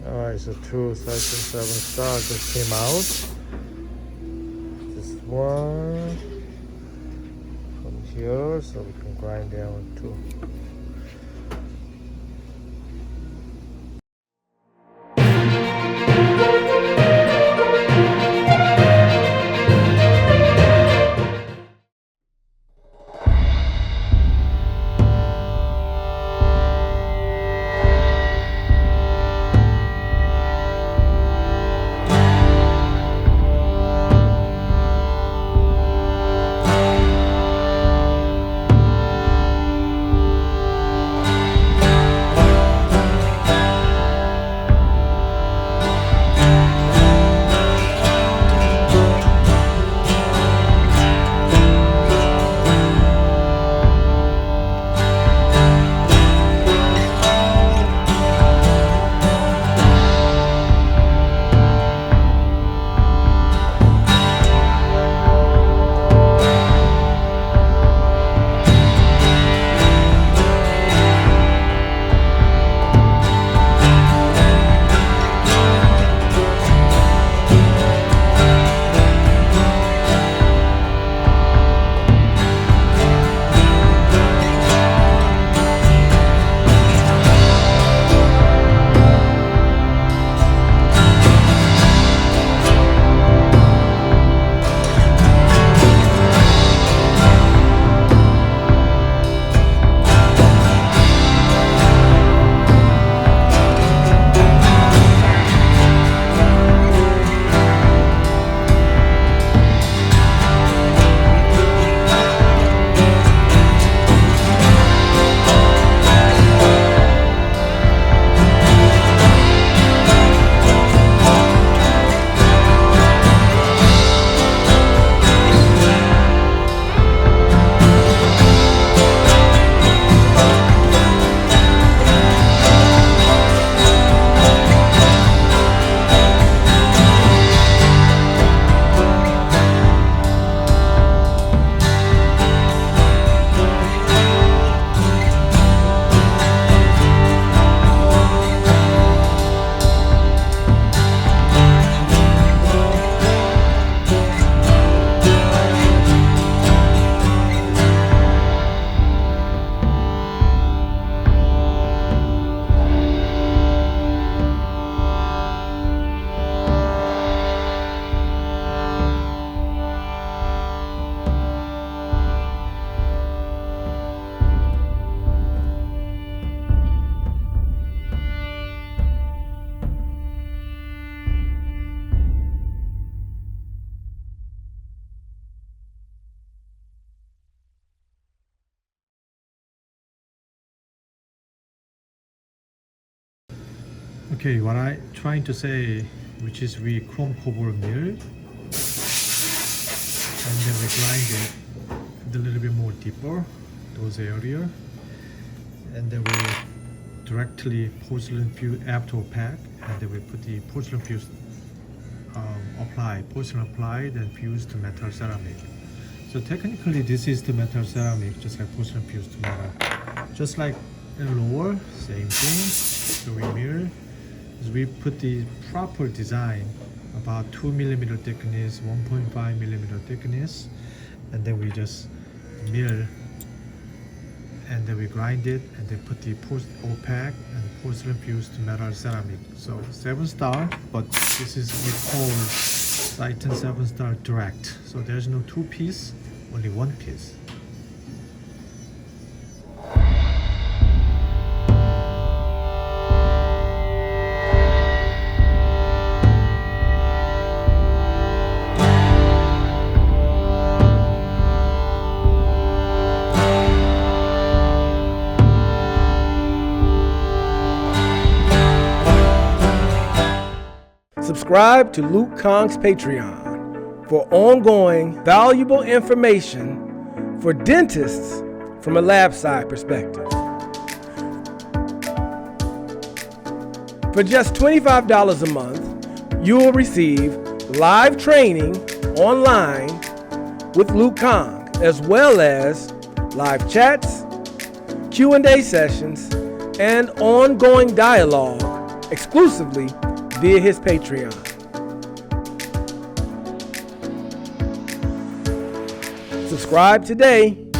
Alright, so 2 Titan 7 star just came out. This one from here, so we can grind down 2. Okay, what I trying to say, which is we chrome cobalt mill, and then we grind it a little bit more deeper, those area, and then we directly porcelain fuse after pack, and then we put the porcelain fuse porcelain applied and fused to metal ceramic. So technically this is the metal ceramic, just like porcelain fused to metal. Just like in lower, same thing. So we mirror. We put the proper design, about 2mm thickness, 1.5mm thickness, and then we just mill, and then we grind it, and then put the opaque and porcelain fused to metal ceramic. So 7 star, but this is we call Titan 7 star direct. So there's no 2 piece, only 1 piece. Subscribe to Luke Kahng's Patreon for ongoing valuable information for dentists from a lab side perspective. For just $25 a month, you will receive live training online with Luke Kahng, as well as live chats, Q&A sessions, and ongoing dialogue exclusively via his Patreon. Subscribe today